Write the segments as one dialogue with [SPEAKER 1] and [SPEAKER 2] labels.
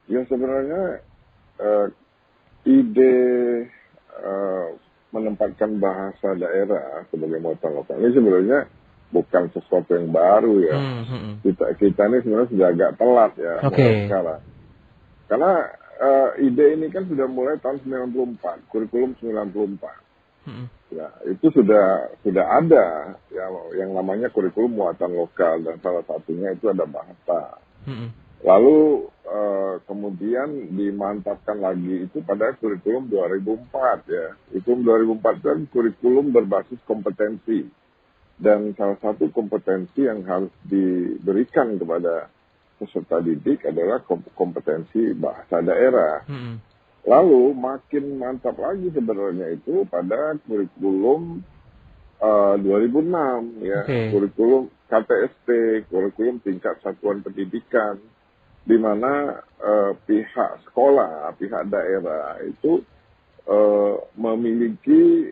[SPEAKER 1] Ya sebenarnya eh, ide eh, menempatkan bahasa daerah sebagai muatan lokal ini sebenarnya bukan sesuatu yang baru ya. Kita ini sebenarnya sudah agak telat ya mulai
[SPEAKER 2] Oke.
[SPEAKER 1] sekarang. Karena ide ini kan sudah mulai tahun 94, kurikulum 94.
[SPEAKER 2] Mm-mm.
[SPEAKER 1] Ya, itu sudah ada ya yang namanya kurikulum muatan lokal dan salah satunya itu ada bahasa.
[SPEAKER 2] Mm-mm.
[SPEAKER 1] Lalu kemudian dimantapkan lagi itu pada kurikulum 2004 ya. Kurikulum 2004 kan kurikulum berbasis kompetensi. Dan salah satu kompetensi yang harus diberikan kepada peserta didik adalah kompetensi bahasa daerah.
[SPEAKER 2] Mm-mm.
[SPEAKER 1] Lalu makin mantap lagi sebenarnya itu pada kurikulum 2006 ya,
[SPEAKER 2] Oke.
[SPEAKER 1] kurikulum KTSP, kurikulum tingkat satuan pendidikan, di mana pihak sekolah, pihak daerah itu memiliki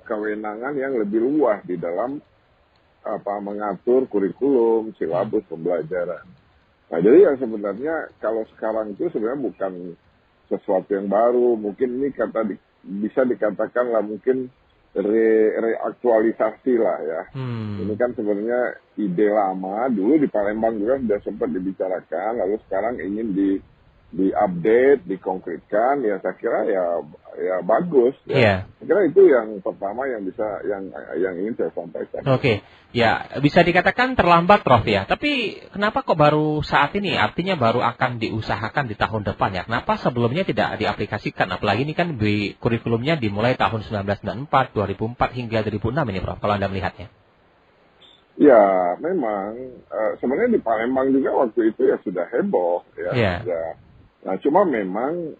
[SPEAKER 1] kewenangan yang lebih luas di dalam mengatur kurikulum,
[SPEAKER 2] Mm.
[SPEAKER 1] silabus pembelajaran. Nah, jadi yang sebenarnya kalau sekarang itu sebenarnya bukan sesuatu yang baru. Mungkin ini bisa dikatakan lah mungkin reaktualisasi lah ya. Ini kan sebenarnya ide lama, dulu di Palembang juga sudah sempat dibicarakan, lalu sekarang ingin diupdate, dikonkretkan, ya saya kira ya bagus ya.
[SPEAKER 2] Iya.
[SPEAKER 1] Saya kira itu yang pertama yang bisa yang ingin saya sampaikan.
[SPEAKER 2] Oke, ya bisa dikatakan terlambat Prof ya. Tapi kenapa kok baru saat ini? Artinya baru akan diusahakan di tahun depan ya. Kenapa sebelumnya tidak diaplikasikan? Apalagi ini kan di kurikulumnya dimulai tahun 1994, 2004 hingga 2006 ini Prof, kalau Anda melihatnya.
[SPEAKER 1] Ya, memang sebenarnya di Palembang juga waktu itu ya sudah heboh ya.
[SPEAKER 2] Iya.
[SPEAKER 1] Ya. Nah, cuma memang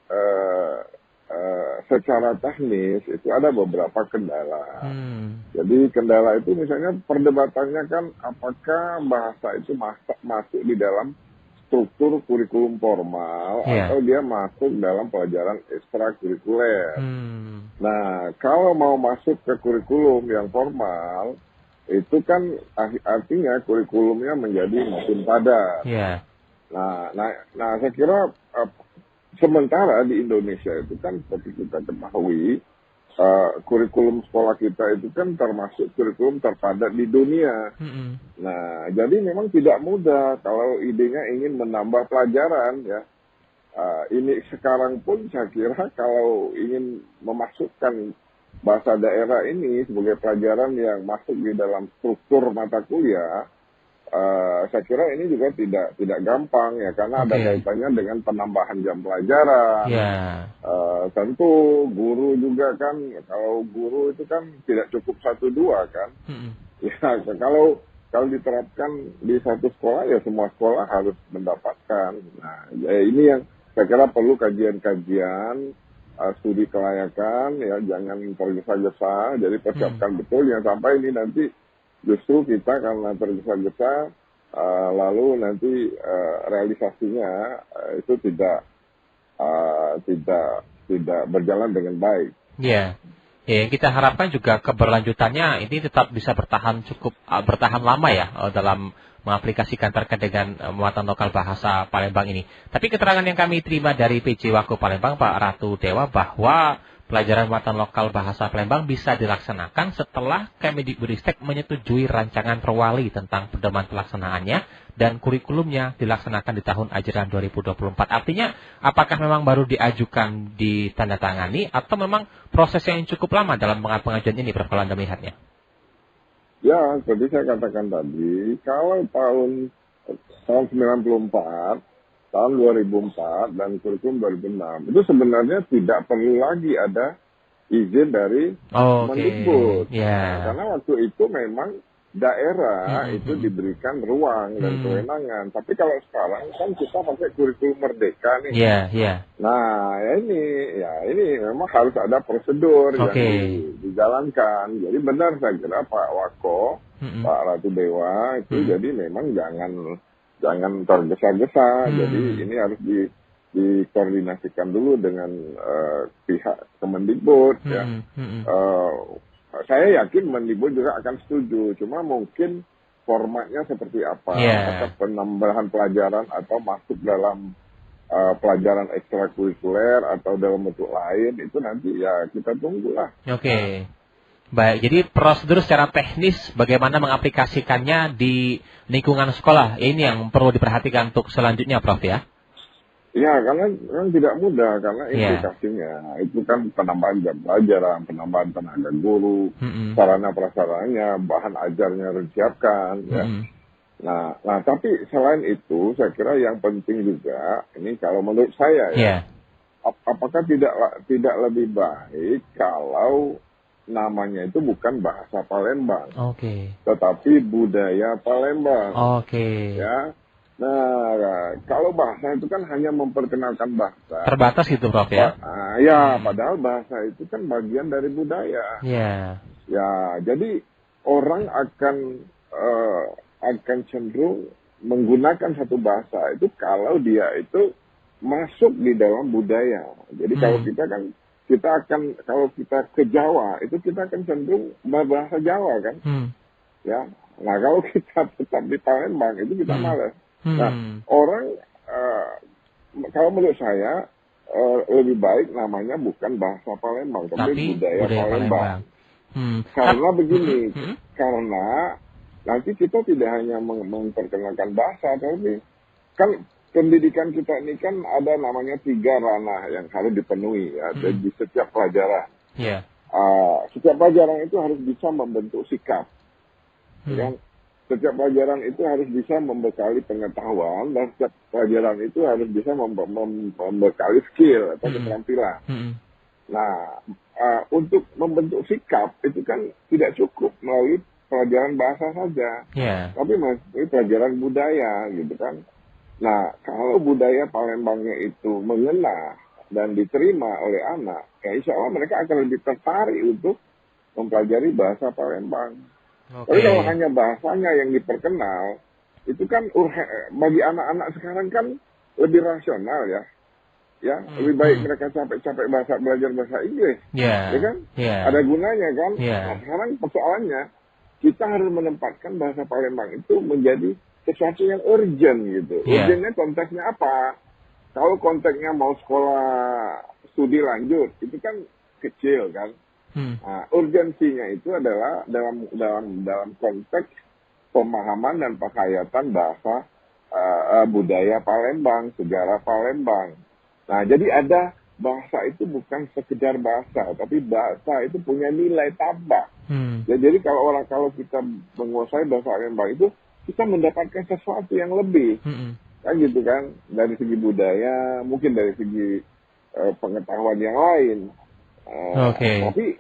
[SPEAKER 1] secara teknis itu ada beberapa kendala. Jadi kendala itu misalnya perdebatannya kan apakah bahasa itu masuk di dalam struktur kurikulum formal
[SPEAKER 2] Iya.
[SPEAKER 1] atau dia masuk dalam pelajaran ekstrakurikuler.
[SPEAKER 2] Hmm.
[SPEAKER 1] Nah, kalau mau masuk ke kurikulum yang formal, itu kan artinya kurikulumnya menjadi makin padat.
[SPEAKER 2] Iya.
[SPEAKER 1] Nah, saya kira sementara di Indonesia itu kan seperti kita ketahui, kurikulum sekolah kita itu kan termasuk kurikulum terpadat di dunia.
[SPEAKER 2] Mm-mm.
[SPEAKER 1] Nah, jadi memang tidak mudah kalau idenya ingin menambah pelajaran ya. Ini sekarang pun saya kira kalau ingin memasukkan bahasa daerah ini sebagai pelajaran yang masuk di dalam struktur mata kuliah, saya kira ini juga tidak gampang ya karena ada
[SPEAKER 2] Oke.
[SPEAKER 1] kaitannya dengan penambahan jam pelajaran.
[SPEAKER 2] Iya.
[SPEAKER 1] Tentu guru juga kan, kalau guru itu kan tidak cukup satu dua kan.
[SPEAKER 2] Mm-mm.
[SPEAKER 1] Ya, kalau diterapkan di satu sekolah ya semua sekolah harus mendapatkan. Nah, ya ini yang saya kira perlu kajian-kajian, studi kelayakan, ya jangan tergesa-gesa. Jadi persiapkan betul, yang sampai ini nanti justru kita karena tergesa-gesa, lalu nanti realisasinya itu tidak berjalan dengan baik.
[SPEAKER 2] Iya. Ya, yang kita harapkan juga keberlanjutannya ini tetap bisa bertahan lama ya dalam mengaplikasikan terkait dengan muatan lokal bahasa Palembang ini. Tapi keterangan yang kami terima dari PJ Wako Palembang Pak Ratu Dewa bahwa pelajaran muatan lokal bahasa Palembang bisa dilaksanakan setelah Kemendikbudristek menyetujui rancangan perwali tentang pedoman pelaksanaannya dan kurikulumnya dilaksanakan di tahun ajaran 2024. Artinya, apakah memang baru diajukan ditandatangani atau memang proses yang cukup lama dalam pengajuan ini, Prof, kalau Anda melihatnya?
[SPEAKER 1] Ya, seperti saya katakan tadi, kalau tahun 94, tahun 2004, dan kurikulum 2006, itu sebenarnya tidak perlu lagi ada izin dari
[SPEAKER 2] Oke,
[SPEAKER 1] Kemendikbud.
[SPEAKER 2] ya.
[SPEAKER 1] Nah, karena waktu itu memang daerah itu diberikan ruang dan kewenangan. Tapi kalau sekarang kan kita pakai kurikulum merdeka nih.
[SPEAKER 2] Iya, iya.
[SPEAKER 1] Nah, ini memang harus ada prosedur yang
[SPEAKER 2] Oke.
[SPEAKER 1] dijalankan. Jadi benar saya kira Pak Wako, Pak Ratu Dewa itu jadi memang jangan tergesa-gesa. Jadi ini harus dikoordinasikan dulu dengan pihak Kemendikbud ya. Saya yakin Kemendikbud juga akan setuju. Cuma mungkin formatnya seperti apa, apakah penambahan pelajaran atau masuk dalam pelajaran ekstrakurikuler atau dalam bentuk lain, itu nanti ya kita tunggulah.
[SPEAKER 2] Oke. Baik, jadi prosedur secara teknis bagaimana mengaplikasikannya di lingkungan sekolah, ini yang perlu diperhatikan untuk selanjutnya, Prof ya?
[SPEAKER 1] Ya, karena kan tidak mudah, karena
[SPEAKER 2] Iya.
[SPEAKER 1] implikasinya itu kan penambahan jam pelajaran, penambahan tenaga guru,
[SPEAKER 2] Mm-mm.
[SPEAKER 1] sarana prasarannya, bahan ajarnya harus disiapkan, ya.
[SPEAKER 2] Mm-mm.
[SPEAKER 1] Nah, tapi selain itu, saya kira yang penting juga, ini kalau menurut saya ya,
[SPEAKER 2] Iya.
[SPEAKER 1] apakah tidak lebih baik kalau namanya itu bukan bahasa Palembang,
[SPEAKER 2] Oke.
[SPEAKER 1] tetapi budaya Palembang,
[SPEAKER 2] Oke.
[SPEAKER 1] ya. Nah, kalau bahasa itu kan hanya memperkenalkan bahasa.
[SPEAKER 2] Terbatas gitu, Prof ya?
[SPEAKER 1] Ya, padahal bahasa itu kan bagian dari budaya.
[SPEAKER 2] Iya.
[SPEAKER 1] Ya, jadi orang akan cenderung menggunakan satu bahasa itu kalau dia itu masuk di dalam budaya. Jadi kalau kalau kita ke Jawa itu kita akan cenderung berbahasa Jawa kan, ya. Nah kalau kita tetap di Palembang itu kita malas. Nah orang kalau menurut saya lebih baik namanya bukan bahasa Palembang tapi budaya Palembang. Karena begini, karena nanti kita tidak hanya memperkenalkan bahasa, tapi kan pendidikan kita ini kan ada namanya 3 ranah yang harus dipenuhi ya, di setiap pelajaran.
[SPEAKER 2] Yeah.
[SPEAKER 1] Setiap pelajaran itu harus bisa membentuk sikap. Kan? Setiap pelajaran itu harus bisa membekali pengetahuan, dan setiap pelajaran itu harus bisa membekali skill atau keterampilan. Nah, untuk membentuk sikap itu kan tidak cukup melalui pelajaran bahasa saja, tapi melalui pelajaran budaya gitu kan. Nah, kalau budaya Palembangnya itu mengena dan diterima oleh anak, ya insya Allah mereka akan lebih tertarik untuk mempelajari bahasa Palembang. Tapi kalau hanya bahasanya yang diperkenal, itu kan bagi anak-anak sekarang kan lebih rasional ya. Ya, lebih baik mereka capek-capek belajar bahasa Inggris, ya kan? Ada gunanya kan? Nah, sekarang persoalannya kita harus menempatkan bahasa Palembang itu menjadi sesuatu yang urgent gitu. Urgentnya konteksnya apa? Kalau konteksnya mau sekolah studi lanjut, itu kan kecil kan. Nah, urgensinya itu adalah dalam konteks pemahaman dan penghayatan bahasa budaya Palembang, sejarah Palembang. Nah, jadi ada bahasa itu bukan sekedar bahasa, tapi bahasa itu punya nilai tambah. Ya, jadi kalau kita menguasai bahasa Palembang itu kita mendapatkan sesuatu yang lebih, kan gitu kan, dari segi budaya, mungkin dari segi pengetahuan yang lain. Tapi,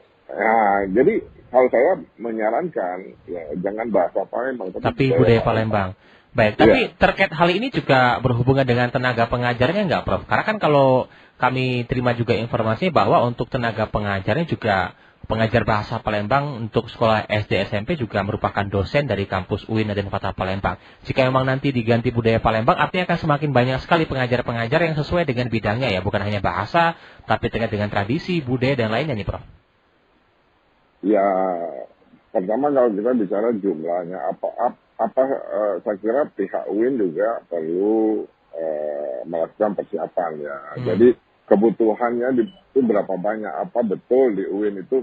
[SPEAKER 1] jadi kalau saya menyarankan, ya jangan bahasa Palembang,
[SPEAKER 2] tapi budaya Palembang. Baik, tapi terkait hal ini juga berhubungan dengan tenaga pengajarnya nggak, Prof? Karena kan kalau kami terima juga informasi bahwa untuk tenaga pengajarnya juga pengajar bahasa Palembang untuk sekolah SD SMP juga merupakan dosen dari kampus UIN Raden Fatah Palembang. Jika memang nanti diganti budaya Palembang, artinya akan semakin banyak sekali pengajar-pengajar yang sesuai dengan bidangnya ya, bukan hanya bahasa, tapi terkait dengan tradisi, budaya dan lainnya nih, Prof.
[SPEAKER 1] Ya, pertama kalau kita bicara jumlahnya, saya kira pihak UIN juga perlu melakukan persiapan ya. Jadi kebutuhannya itu berapa banyak? Apa betul di UIN itu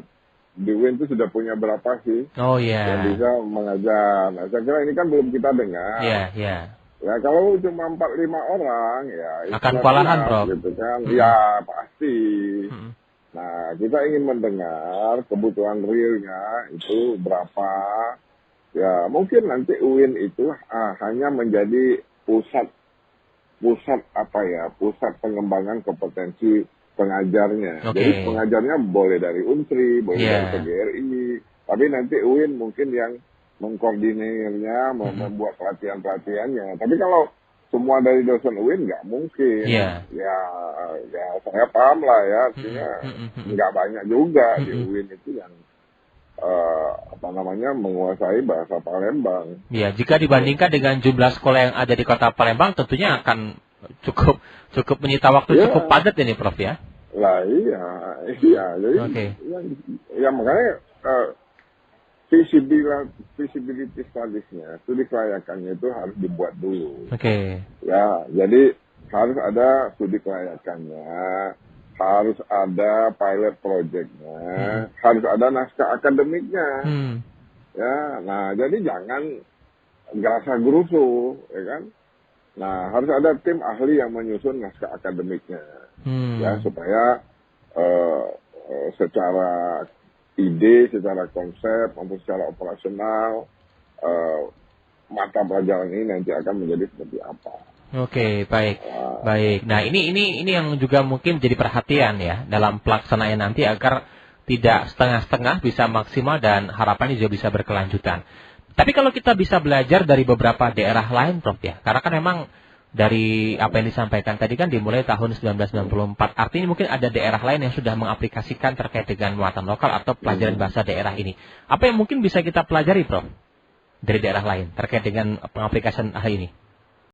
[SPEAKER 1] sudah punya berapa sih yang bisa mengajar? Nah, saya kira ini kan belum kita dengar. Ya kalau cuma 4-5 orang ya
[SPEAKER 2] akan kewalahan, Bro.
[SPEAKER 1] Gitu kan. Ya pasti. Nah, kita ingin mendengar kebutuhan realnya itu berapa. Ya mungkin nanti UIN itu hanya menjadi pusat pengembangan kompetensi pengajarnya. Jadi pengajarnya boleh dari UNSRI, boleh dari PGRI, tapi nanti UIN mungkin yang mengkoordinirnya, membuat pelatihan-pelatihannya. Tapi kalau semua dari dosen UIN nggak mungkin. Ya saya paham lah ya, artinya nggak banyak juga di UIN itu yang menguasai bahasa Palembang.
[SPEAKER 2] Ya, jika dibandingkan dengan jumlah sekolah yang ada di kota Palembang, tentunya akan cukup menyita waktu cukup padat ini, Prof ya.
[SPEAKER 1] Lah iya. Jadi ya makanya visibility studies-nya, studi kelayakannya itu harus dibuat dulu. Ya, jadi harus ada studi kelayakannya, harus ada pilot projectnya, harus ada naskah akademiknya. Ya, nah jadi jangan gerasa gerusu, ya kan? Nah, harus ada tim ahli yang menyusun naskah akademiknya, ya supaya secara ide, secara konsep, maupun secara operasional mata pelajaran ini nanti akan menjadi seperti apa.
[SPEAKER 2] Oke, baik, baik. Nah, ini yang juga mungkin jadi perhatian ya dalam pelaksanaan nanti agar tidak setengah-setengah, bisa maksimal dan harapannya juga bisa berkelanjutan. Tapi kalau kita bisa belajar dari beberapa daerah lain, Prof ya, karena kan memang dari apa yang disampaikan tadi kan dimulai tahun 1994, artinya mungkin ada daerah lain yang sudah mengaplikasikan terkait dengan muatan lokal atau pelajaran bahasa daerah ini. Apa yang mungkin bisa kita pelajari, Prof, dari daerah lain terkait dengan pengaplikasian hal ini?